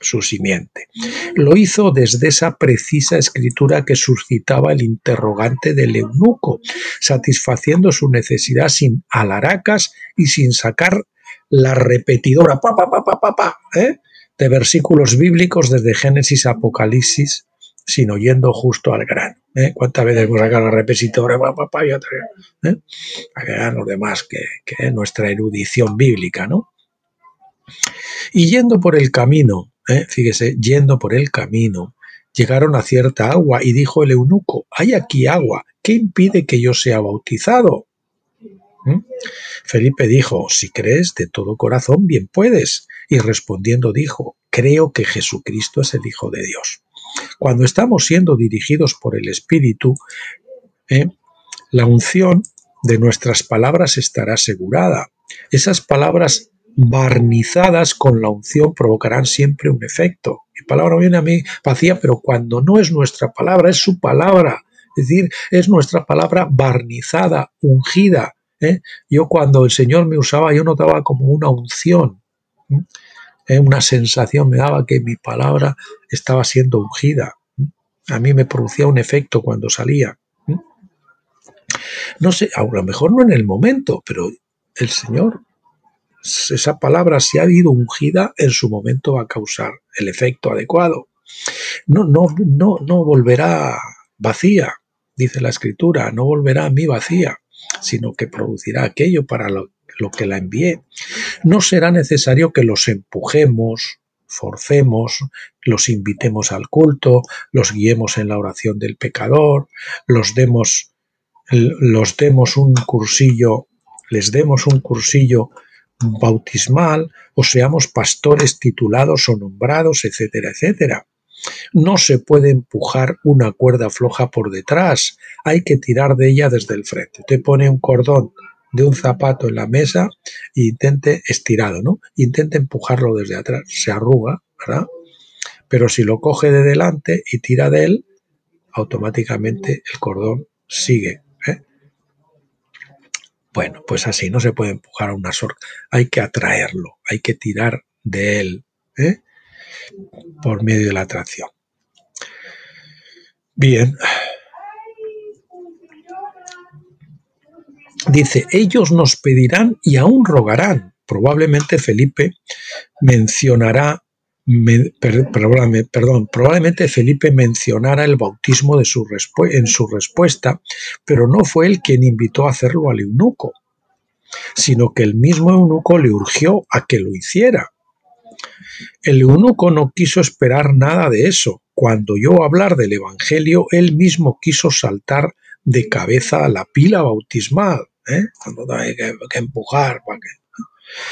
Su simiente. Lo hizo desde esa precisa escritura que suscitaba el interrogante del eunuco, satisfaciendo su necesidad sin alaracas y sin sacar la repetidora de versículos bíblicos desde Génesis a Apocalipsis, sino yendo justo al grano. ¿Cuántas veces hemos sacado la repetidora y otra? Para que hagan los demás que nuestra erudición bíblica, ¿no? Y yendo por el camino, fíjese, yendo por el camino, llegaron a cierta agua y dijo el eunuco: hay aquí agua, ¿qué impide que yo sea bautizado? Felipe dijo: si crees de todo corazón, bien puedes. Y respondiendo dijo: creo que Jesucristo es el Hijo de Dios. Cuando estamos siendo dirigidos por el Espíritu, la unción de nuestras palabras estará asegurada. Esas palabras barnizadas con la unción provocarán siempre un efecto. Mi palabra viene a mí vacía, pero cuando no es nuestra palabra, es su palabra. Es decir, es nuestra palabra barnizada, ungida. Yo cuando el Señor me usaba, yo notaba como una unción. Una sensación me daba que mi palabra estaba siendo ungida. A mí me producía un efecto cuando salía. No sé, a lo mejor no en el momento, pero el Señor, esa palabra, si ha habido ungida, en su momento va a causar el efecto adecuado. No volverá vacía, dice la Escritura, no volverá a mí vacía, sino que producirá aquello para lo que la envié. No será necesario que los empujemos, forcemos, los invitemos al culto, los guiemos en la oración del pecador, les demos un cursillo bautismal, o seamos pastores titulados o nombrados, etcétera, etcétera. No se puede empujar una cuerda floja por detrás, hay que tirar de ella desde el frente. Te pone un cordón de un zapato en la mesa e intente estirado, ¿no? Intente empujarlo desde atrás, se arruga, ¿verdad? Pero si lo coge de delante y tira de él, automáticamente el cordón sigue. Bueno, pues así no se puede empujar a una sorca, hay que atraerlo, hay que tirar de él, por medio de la atracción. Bien. Dice, ellos nos pedirán y aún rogarán. Probablemente Felipe mencionará, probablemente Felipe mencionara el bautismo en su respuesta, pero no fue él quien invitó a hacerlo al eunuco, sino que el mismo eunuco le urgió a que lo hiciera. El eunuco no quiso esperar nada de eso. Cuando oyó hablar del Evangelio, él mismo quiso saltar de cabeza a la pila bautismal, cuando hay que empujar.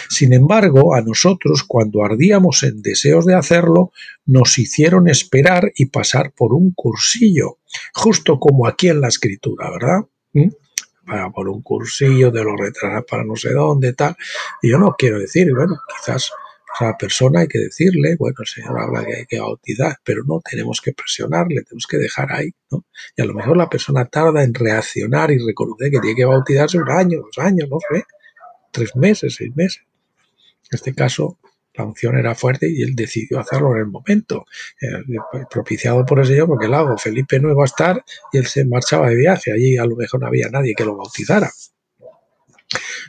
Sin embargo, a nosotros, cuando ardíamos en deseos de hacerlo, nos hicieron esperar y pasar por un cursillo, justo como aquí en la Escritura, ¿verdad? Por un cursillo de los retrasar para no sé dónde, tal. Y yo no quiero decir, bueno, quizás a la persona hay que decirle, bueno, el Señor habla que hay que bautizar, pero no tenemos que presionarle, tenemos que dejar ahí, ¿no? Y a lo mejor la persona tarda en reaccionar y reconocer que tiene que bautizarse 1 año, 2 años, no sé, 3 meses, 6 meses. En este caso, la unción era fuerte y él decidió hacerlo en el momento, propiciado por el Señor, porque el lago Felipe no iba a estar y él se marchaba de viaje. Allí a lo mejor no había nadie que lo bautizara.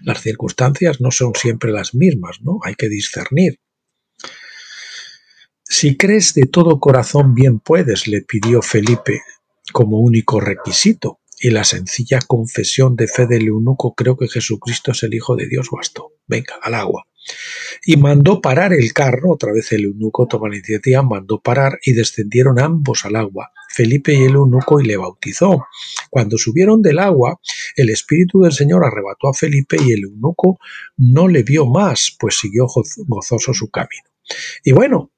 Las circunstancias no son siempre las mismas, ¿no? Hay que discernir. Si crees de todo corazón, bien puedes, le pidió Felipe como único requisito, y la sencilla confesión de fe del eunuco, creo que Jesucristo es el Hijo de Dios, bastó. Venga, al agua. Y mandó parar el carro, otra vez el eunuco toma la iniciativa, mandó parar y descendieron ambos al agua, Felipe y el eunuco, y le bautizó. Cuando subieron del agua, el Espíritu del Señor arrebató a Felipe y el eunuco no le vio más, pues siguió gozoso su camino. Y bueno,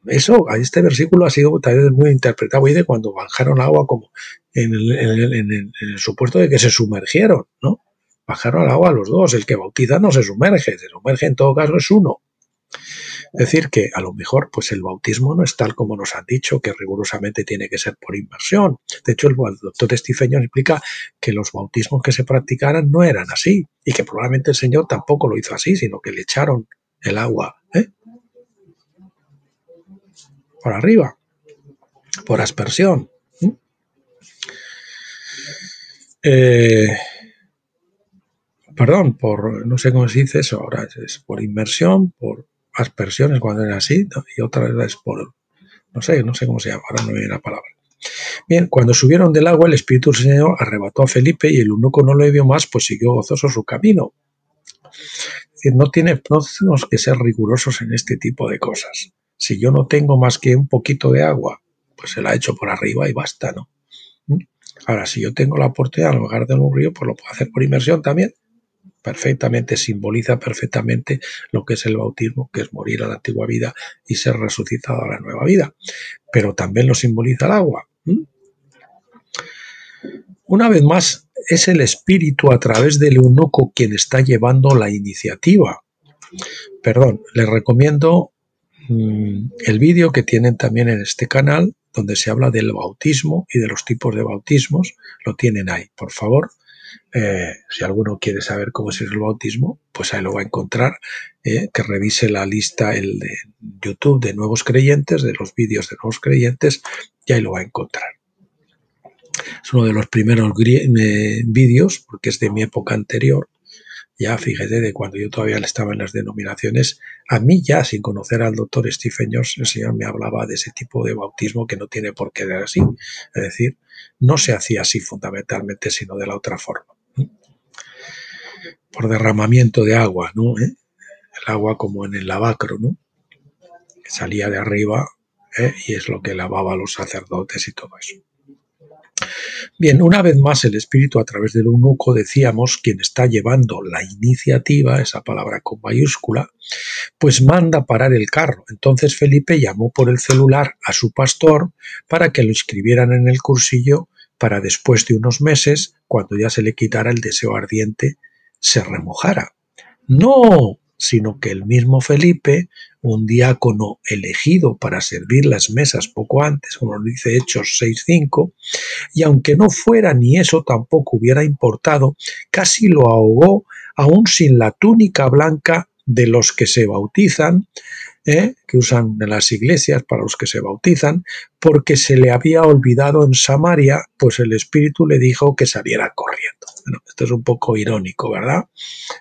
este versículo ha sido también muy interpretado hoy de cuando bajaron al agua, como en el supuesto de que se sumergieron, ¿no? Bajaron al agua los dos. El que bautiza no se sumerge en todo caso es uno. Es decir, que a lo mejor pues el bautismo no es tal como nos han dicho, que rigurosamente tiene que ser por inmersión. De hecho, el doctor Stephen explica que los bautismos que se practicaran no eran así, y que probablemente el Señor tampoco lo hizo así, sino que le echaron el agua por arriba, por aspersión. No sé cómo se dice eso ahora, es por inmersión, por aspersiones cuando era así, ¿no? Y otra vez es por, no sé cómo se llama, ahora no me viene la palabra. Bien, cuando subieron del agua, el Espíritu del Señor arrebató a Felipe y el eunuco no le vio más, pues siguió gozoso su camino. Es decir, no tenemos que ser rigurosos en este tipo de cosas. Si yo no tengo más que un poquito de agua, pues se la echo por arriba y basta, ¿no? Ahora, si yo tengo la oportunidad, en lugar de un río, pues lo puedo hacer por inmersión también. perfectamente, simboliza perfectamente lo que es el bautismo, que es morir a la antigua vida y ser resucitado a la nueva vida. Pero también lo simboliza el agua. Una vez más, es el espíritu a través del eunuco quien está llevando la iniciativa. Perdón, les recomiendo el vídeo que tienen también en este canal, donde se habla del bautismo y de los tipos de bautismos. Lo tienen ahí, por favor. Si alguno quiere saber cómo es el bautismo, pues ahí lo va a encontrar. Que revise la lista el de YouTube de nuevos creyentes, de los vídeos de nuevos creyentes, y ahí lo va a encontrar. Es uno de los primeros vídeos, porque es de mi época anterior. Ya fíjate, de cuando yo todavía estaba en las denominaciones, a mí ya sin conocer al doctor Stephen Jones, el señor me hablaba de ese tipo de bautismo que no tiene por qué ser así. Es decir, no se hacía así fundamentalmente, sino de la otra forma. Por derramamiento de agua, ¿no? El agua como en el lavacro, ¿no? Que salía de arriba, y es lo que lavaba a los sacerdotes y todo eso. Bien, una vez más el espíritu a través del eunuco, decíamos, quien está llevando la iniciativa, esa palabra con mayúscula, pues manda parar el carro. Entonces Felipe llamó por el celular a su pastor para que lo inscribieran en el cursillo para después de unos meses, cuando ya se le quitara el deseo ardiente, se remojara. No, sino que el mismo Felipe, un diácono elegido para servir las mesas poco antes, como lo dice Hechos 6:5, y aunque no fuera ni eso tampoco hubiera importado, casi lo ahogó aún sin la túnica blanca de los que se bautizan, que usan en las iglesias para los que se bautizan, porque se le había olvidado en Samaria, pues el Espíritu le dijo que saliera corriendo. Bueno, esto es un poco irónico, ¿verdad?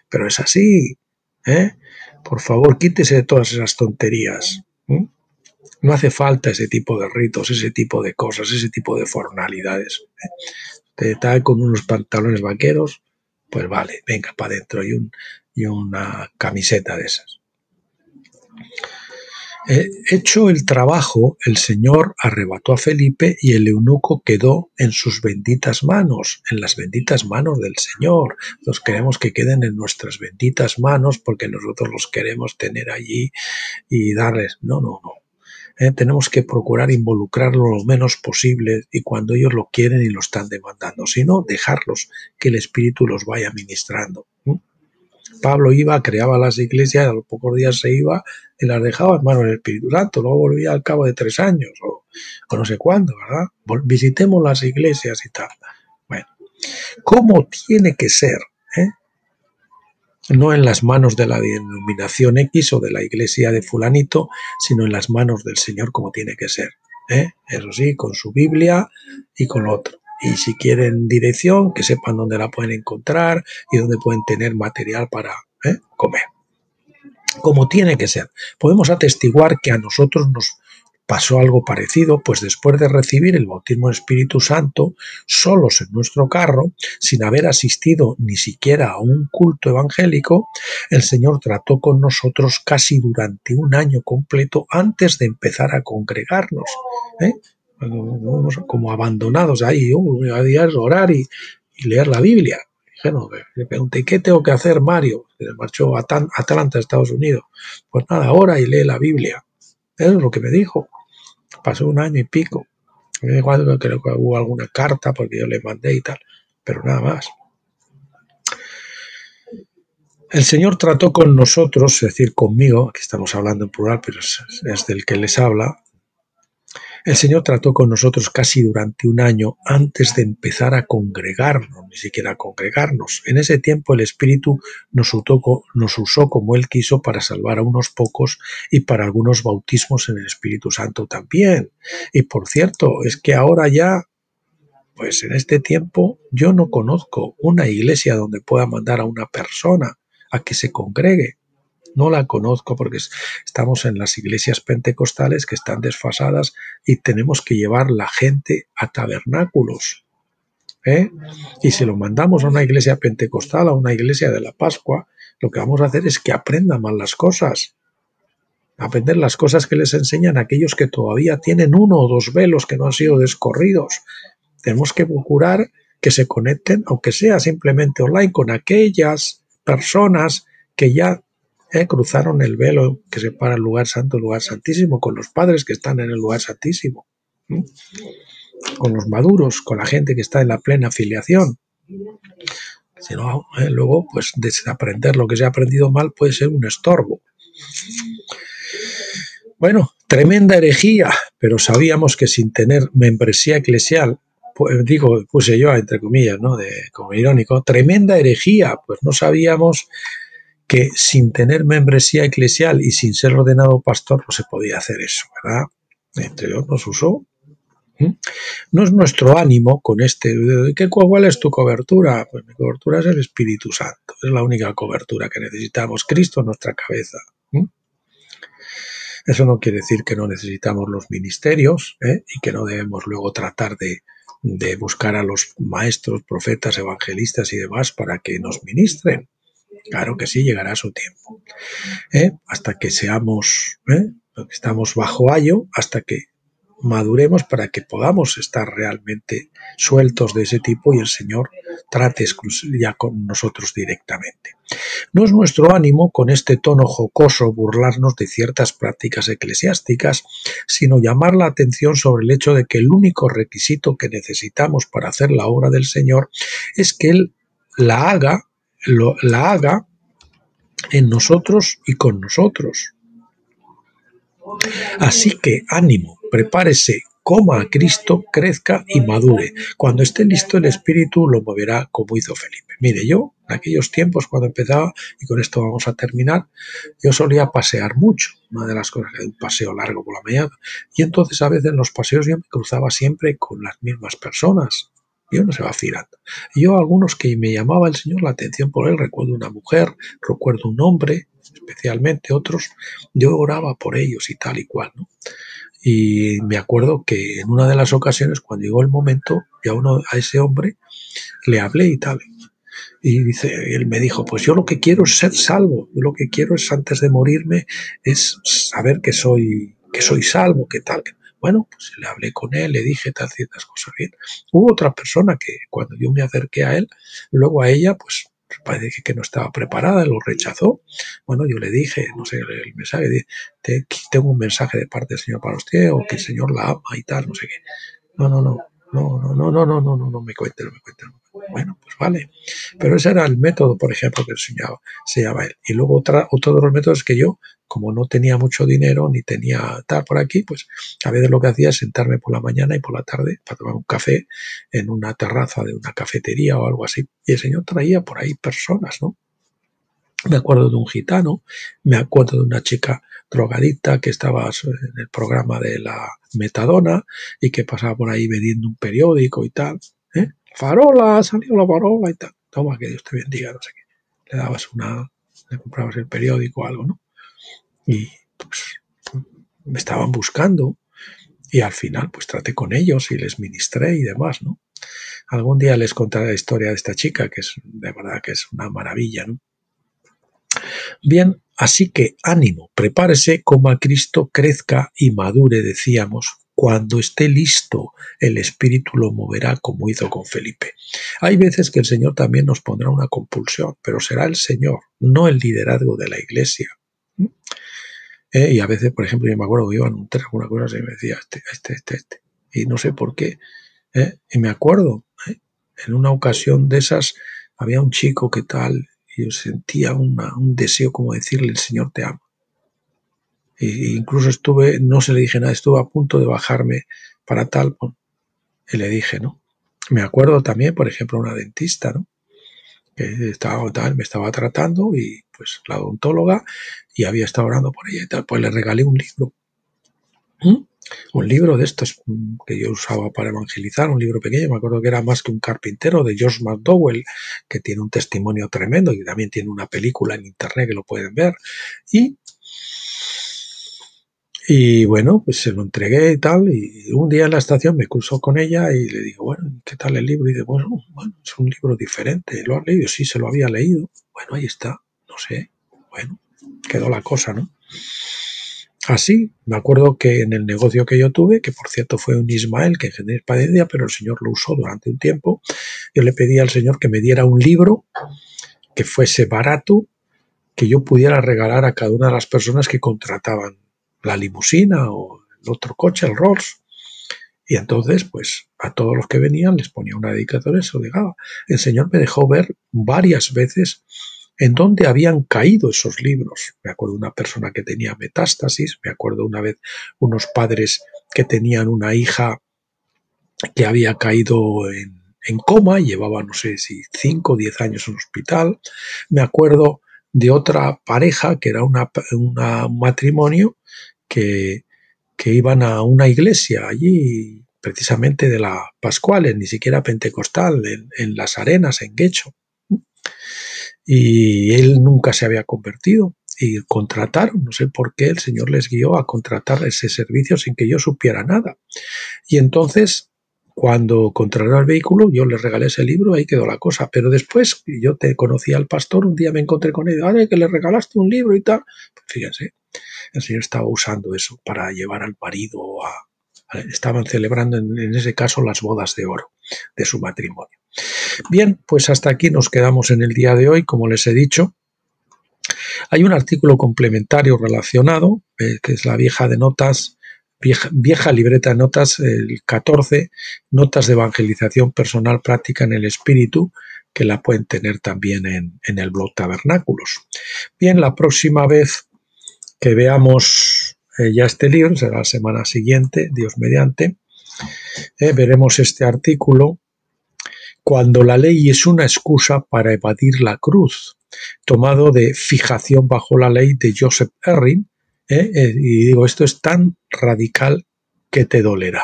Pero es así. Por favor, quítese de todas esas tonterías. No hace falta ese tipo de ritos, ese tipo de cosas, ese tipo de formalidades. Te está con unos pantalones vaqueros, pues vale, venga para adentro y una camiseta de esas. Hecho el trabajo, el Señor arrebató a Felipe y el eunuco quedó en sus benditas manos, en las benditas manos del Señor. Nos queremos que queden en nuestras benditas manos porque nosotros los queremos tener allí y darles. No. Tenemos que procurar involucrarlo lo menos posible y cuando ellos lo quieren y lo están demandando, sino dejarlos que el Espíritu los vaya ministrando. Pablo iba, creaba las iglesias, a los pocos días se iba y las dejaba en manos del Espíritu Santo, luego volvía al cabo de 3 años o no sé cuándo, ¿verdad? Visitemos las iglesias y tal. Bueno, ¿cómo tiene que ser? No en las manos de la denominación X o de la iglesia de fulanito, sino en las manos del Señor como tiene que ser. Eso sí, con su Biblia y con lo otro. Y si quieren dirección, que sepan dónde la pueden encontrar y dónde pueden tener material para comer. Como tiene que ser. Podemos atestiguar que a nosotros nos pasó algo parecido, pues después de recibir el bautismo del Espíritu Santo, solos en nuestro carro, sin haber asistido ni siquiera a un culto evangélico, el Señor trató con nosotros casi durante un año completo antes de empezar a congregarnos. Como abandonados ahí, a día es orar y leer la Biblia. Le pregunté, ¿qué tengo que hacer, Mario? Se marchó a Atlanta, Estados Unidos. Pues nada, ora y lee la Biblia. Eso es lo que me dijo. Pasó un año y pico. Creo que hubo alguna carta porque yo le mandé y tal, pero nada más. El Señor trató con nosotros, es decir, conmigo, aquí estamos hablando en plural, pero es del que les habla. El Señor trató con nosotros casi durante un año antes de empezar a congregarnos, ni siquiera a congregarnos. En ese tiempo el Espíritu nos usó como Él quiso para salvar a unos pocos y para algunos bautismos en el Espíritu Santo también. Y por cierto, es que ahora ya, pues en este tiempo, yo no conozco una iglesia donde pueda mandar a una persona a que se congregue. No la conozco porque estamos en las iglesias pentecostales que están desfasadas y tenemos que llevar la gente a tabernáculos. Y si lo mandamos a una iglesia pentecostal, a una iglesia de la Pascua, lo que vamos a hacer es que aprendan mal las cosas. Aprender las cosas que les enseñan aquellos que todavía tienen 1 o 2 velos que no han sido descorridos. Tenemos que procurar que se conecten, aunque sea simplemente online, con aquellas personas que ya cruzaron el velo que separa el lugar santo y el lugar santísimo, con los padres que están en el lugar santísimo, con los maduros, con la gente que está en la plena filiación. Si no, luego, pues desaprender lo que se ha aprendido mal puede ser un estorbo. Bueno, tremenda herejía, pero sabíamos que sin tener membresía eclesial, pues, puse yo entre comillas, ¿no? Como irónico, tremenda herejía, pues no sabíamos que sin tener membresía eclesial y sin ser ordenado pastor no se podía hacer eso, ¿verdad? Entre Dios nos usó. No es nuestro ánimo con ¿cuál es tu cobertura? Pues mi cobertura es el Espíritu Santo, es la única cobertura que necesitamos, Cristo en nuestra cabeza. Eso no quiere decir que no necesitamos los ministerios y que no debemos luego tratar de buscar a los maestros, profetas, evangelistas y demás para que nos ministren. Claro que sí, llegará su tiempo. Hasta que estamos bajo ayo, hasta que maduremos para que podamos estar realmente sueltos de ese tipo y el Señor trate ya con nosotros directamente. No es nuestro ánimo con este tono jocoso burlarnos de ciertas prácticas eclesiásticas, sino llamar la atención sobre el hecho de que el único requisito que necesitamos para hacer la obra del Señor es que Él la haga en nosotros y con nosotros. Así que ánimo, prepárese, coma a Cristo, crezca y madure. Cuando esté listo el Espíritu lo moverá como hizo Felipe. Mire, yo en aquellos tiempos cuando empezaba, y con esto vamos a terminar, yo solía pasear mucho. Una de las cosas, un paseo largo por la mañana. Y entonces a veces en los paseos yo me cruzaba siempre con las mismas personas. Y uno se va girando. Y yo algunos que me llamaba el Señor la atención por él, recuerdo una mujer, recuerdo un hombre, especialmente otros, yo oraba por ellos y tal y cual, ¿no? Y me acuerdo que en una de las ocasiones, cuando llegó el momento, ya a ese hombre le hablé y tal. Y él me dijo, pues yo lo que quiero es ser salvo, yo lo que quiero es antes de morirme, es saber que soy salvo, que tal. Bueno, pues le hablé con él, le dije tal, ciertas cosas bien. Hubo otra persona que cuando yo me acerqué a él, luego a ella, pues parece que no estaba preparada, lo rechazó. Bueno, yo le dije, no sé, el mensaje, tengo un mensaje de parte del Señor para usted, o que el Señor la ama y tal, no sé qué. No me cuente. Bueno, pues vale. Pero ese era el método, por ejemplo, que enseñaba él. Y luego otro de los métodos que yo, como no tenía mucho dinero, ni tenía tal por aquí, pues a veces lo que hacía es sentarme por la mañana y por la tarde para tomar un café en una terraza de una cafetería o algo así. Y el Señor traía por ahí personas, ¿no? Me acuerdo de un gitano, me acuerdo de una chica drogadicta que estaba en el programa de la metadona y que pasaba por ahí vendiendo un periódico y tal. Farola, ha salido la farola y tal. Toma, que Dios te bendiga, no sé qué. Le comprabas el periódico o algo, ¿no? Y pues me estaban buscando y al final pues traté con ellos y les ministré y demás, ¿no? Algún día les contaré la historia de esta chica, que es de verdad que es una maravilla, ¿no? Bien, así que ánimo, prepárese, coma a Cristo, crezca y madure, decíamos. Cuando esté listo, el Espíritu lo moverá como hizo con Felipe. Hay veces que el Señor también nos pondrá una compulsión, pero será el Señor, no el liderazgo de la Iglesia. Y a veces, por ejemplo, yo me acuerdo que iba en un tren, alguna cosa, y me decía, este. Y no sé por qué. Y me acuerdo, en una ocasión de esas, había un chico que tal, y yo sentía un deseo como decirle, el Señor te ama. E incluso no se le dije nada, estuve a punto de bajarme para tal, y le dije, ¿no? Me acuerdo también, por ejemplo, una dentista, ¿no? Que me estaba tratando y pues la odontóloga y había estado orando por ella y tal, pues le regalé un libro. Un libro de estos que yo usaba para evangelizar, un libro pequeño, me acuerdo que era Más que un carpintero, de George McDowell, que tiene un testimonio tremendo y también tiene una película en internet que lo pueden ver. Y bueno, pues se lo entregué y tal, y un día en la estación me cruzó con ella y le digo, bueno, ¿qué tal el libro? Y dice, bueno, es un libro diferente, ¿lo has leído? Sí, se lo había leído. Bueno, ahí está, no sé, bueno, quedó la cosa, ¿no? Así, me acuerdo que en el negocio que yo tuve, que por cierto fue un Ismael que generé experiencia, pero el Señor lo usó durante un tiempo, yo le pedí al Señor que me diera un libro que fuese barato, que yo pudiera regalar a cada una de las personas que contrataban la limusina o el otro coche, el Rolls. Y entonces, pues, a todos los que venían les ponía una dedicatoria y se lo dejaba. El Señor me dejó ver varias veces en dónde habían caído esos libros. Me acuerdo de una persona que tenía metástasis, me acuerdo una vez unos padres que tenían una hija que había caído en coma y llevaba, no sé si 5 o 10 años en hospital. Me acuerdo de otra pareja que era un matrimonio que iban a una iglesia allí, precisamente de la Pascuales, ni siquiera pentecostal, en Las Arenas, en Guecho. Y él nunca se había convertido. Y contrataron, no sé por qué el Señor les guió a contratar ese servicio sin que yo supiera nada. Y entonces, cuando contrataron el vehículo, yo les regalé ese libro, ahí quedó la cosa. Pero después, yo te conocí al pastor, un día me encontré con él, ¡ay, que le regalaste un libro y tal! Pues fíjense, el Señor estaba usando eso para llevar al marido estaban celebrando en ese caso las bodas de oro de su matrimonio. Bien, pues hasta aquí nos quedamos en el día de hoy, como les he dicho. Hay un artículo complementario relacionado, que es la vieja libreta de notas, el 14, notas de evangelización personal práctica en el espíritu, que la pueden tener también en el blog Tabernáculos. Bien, la próxima vez que veamos ya este libro, será la semana siguiente, Dios mediante, veremos este artículo, cuando la ley es una excusa para evadir la cruz, tomado de Fijación bajo la ley de Joseph Erring, y digo, esto es tan radical que te dolerá.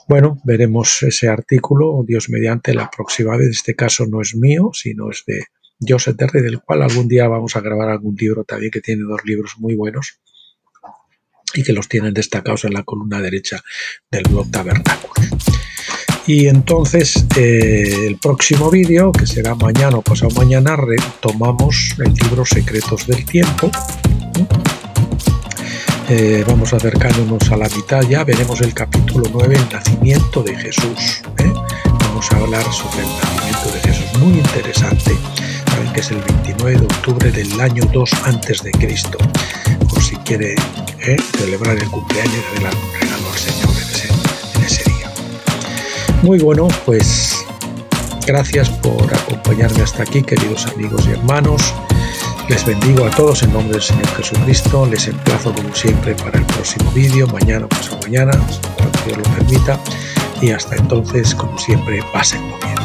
Bueno, veremos ese artículo, Dios mediante, la próxima vez. Este caso no es mío, sino es de Joseph Erring, del cual algún día vamos a grabar algún libro también, que tiene 2 libros muy buenos y que los tienen destacados en la columna derecha del blog Tabernáculos. Y entonces el próximo vídeo, que será mañana o pasado mañana, retomamos el libro Secretos del Tiempo. Vamos acercándonos a la mitad ya, veremos el capítulo 9, el nacimiento de Jesús. Vamos a hablar sobre el nacimiento de Jesús, muy interesante. Saben que es el 29 de octubre del año 2 a.C., por si quiere celebrar el cumpleaños y darle un regalo al Señor en ese día. Muy bueno, pues gracias por acompañarme hasta aquí, queridos amigos y hermanos. Les bendigo a todos en nombre del Señor Jesucristo. Les emplazo como siempre para el próximo vídeo, mañana o pasado mañana, cuando Dios lo permita. Y hasta entonces, como siempre, pasen muy bien.